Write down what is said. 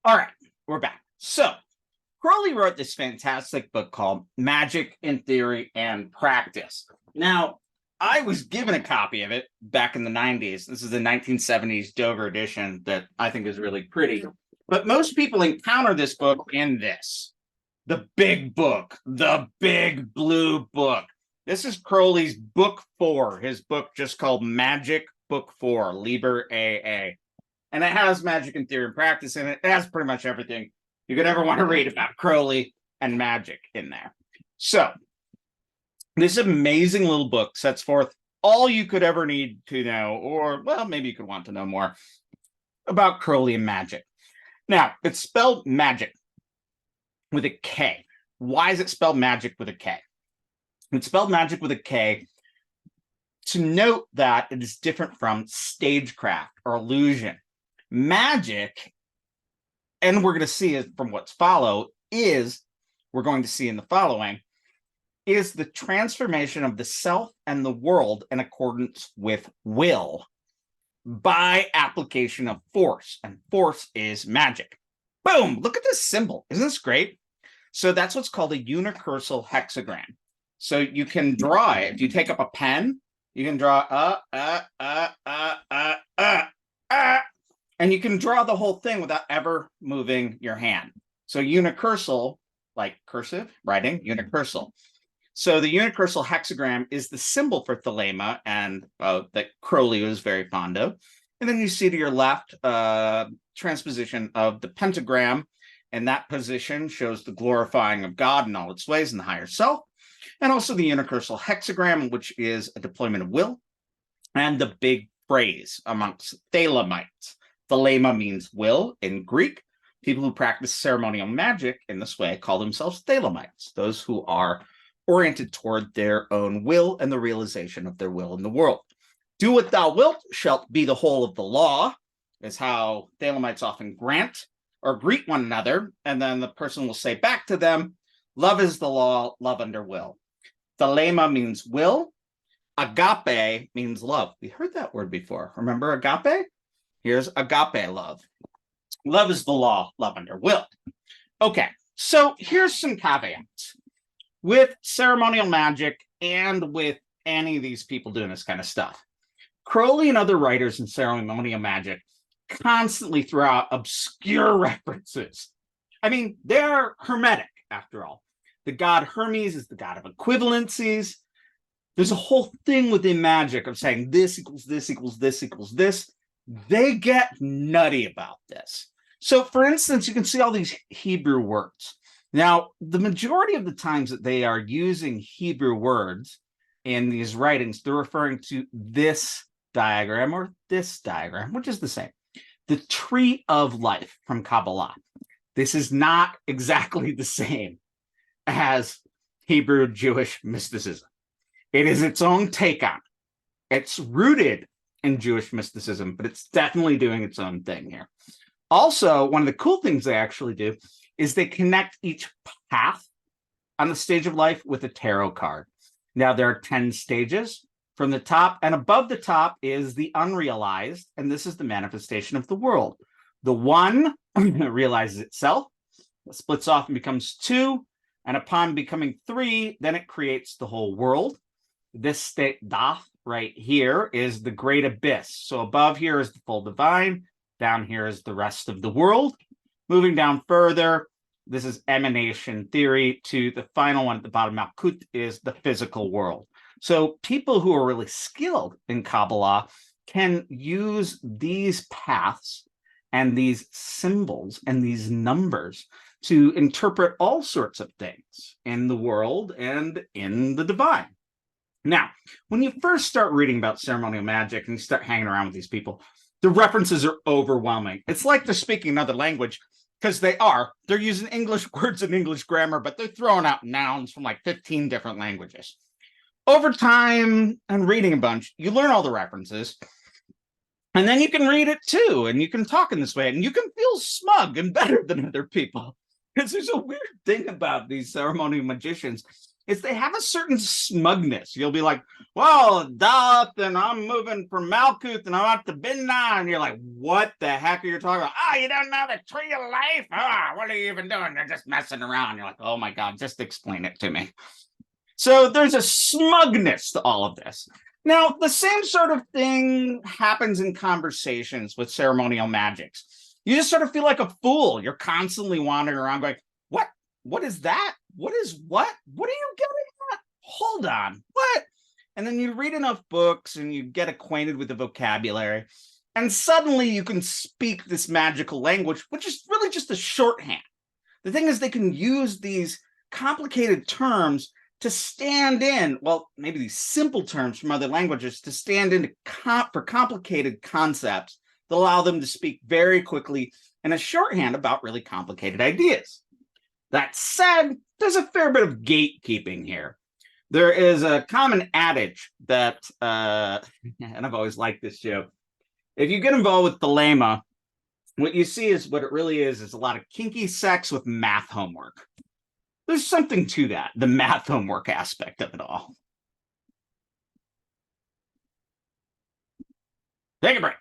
All right, we're back. So, Crowley wrote this fantastic book called Magic in Theory and Practice. Now, I was given a copy of it back in the 90s. This is the 1970s Dover edition that I think is really pretty. But most people encounter this book in this, the big book, the big blue book. This is Crowley's book 4, his book just called Magic Book 4, Liber AA. And it has Magic in Theory and Practice in it. It has pretty much everything you could ever want to read about Crowley and magic in there. So, this amazing little book sets forth all you could ever need to know, or, well, maybe you could want to know more about Crowley and magic. Now, it's spelled magic with a K. Why is it spelled magic with a K? It's spelled magic with a K to note that it is different from stagecraft or illusion. Magic, and we're going to see it from what's follow, we're going to see in the following, is the transformation of the self and the world in accordance with will by application of force, and force is magic. Boom! Look at this symbol. Isn't this great? So that's what's called a unicursal hexagram. So you can draw it. If you take up a pen, you can draw and you can draw the whole thing without ever moving your hand. So unicursal, like cursive writing, unicursal. So the unicursal hexagram is the symbol for thelema, and that Crowley was very fond of. And then you see to your left transposition of the pentagram, and that position shows the glorifying of God in all its ways in the higher self. And also the unicursal hexagram, which is a deployment of will, and the big phrase amongst thelemites. Thelema means will in Greek. People who practice ceremonial magic in this way call themselves thelemites, those who are oriented toward their own will and the realization of their will in the world. Do what thou wilt shalt be the whole of the law, is how thelemites often grant or greet one another, and then the person will say back to them, love is the law, love under will. Thelema means will. Agape means love. We heard that word before. Remember agape? Here's agape love. Love is the law, love under will. Okay, so here's some caveats. With ceremonial magic and with any of these people doing this kind of stuff, Crowley and other writers in ceremonial magic constantly throw out obscure references. I mean, they're hermetic, after all. The god Hermes is the god of equivalencies. There's a whole thing within magic of saying this equals this equals this equals this. They get nutty about this. So, for instance, you can see all these Hebrew words. Now, the majority of the times that they are using Hebrew words in these writings, they're referring to this diagram or this diagram, which is the same. The tree of life from Kabbalah. This is not exactly the same as Hebrew Jewish mysticism. It is its own take on it. It's rooted in Jewish mysticism, but it's definitely doing its own thing here. Also, one of the cool things they actually do is they connect each path on the stage of life with a tarot card. Now, there are 10 stages. From the top and above the top is the unrealized, and this is the manifestation of the world. The one realizes itself, it splits off and becomes 2, and upon becoming 3, then it creates the whole world. This state, Dath, right here, is the great abyss. So above here is the full divine, down here is the rest of the world. Moving down further, this is emanation theory to the final one at the bottom, Malkut, is the physical world. So people who are really skilled in Kabbalah can use these paths and these symbols and these numbers to interpret all sorts of things in the world and in the divine. Now, when you first start reading about ceremonial magic and you start hanging around with these people, the references are overwhelming. It's like they're speaking another language, because they are. They're using English words and English grammar, but they're throwing out nouns from like 15 different languages. Over time and reading a bunch, you learn all the references, and then you can read it too, and you can talk in this way, and you can feel smug and better than other people. Because there's a weird thing about these ceremonial magicians. is they have a certain smugness. You'll be like, well, Dath, and I'm moving from Malkuth, and I'm at the Binna, and you're like, what the heck are you talking about? Oh, you don't know the tree of life? Ah, what are you even doing? They're just messing around. You're like, oh my God, just explain it to me. So there's a smugness to all of this. Now, the same sort of thing happens in conversations with ceremonial magics. You just sort of feel like a fool. You're constantly wandering around going, what? What is that? What is what? What are you getting at? Hold on. What? And then you read enough books and you get acquainted with the vocabulary. And suddenly you can speak this magical language, which is really just a shorthand. The thing is, they can use these complicated terms to stand in, well, maybe these simple terms from other languages to stand in for complicated concepts that allow them to speak very quickly in a shorthand about really complicated ideas. That said, there's a fair bit of gatekeeping here. There is a common adage that, and I've always liked this joke, if you get involved with thelema, what you see is what it really is a lot of kinky sex with math homework. There's something to that, the math homework aspect of it all. Take a break.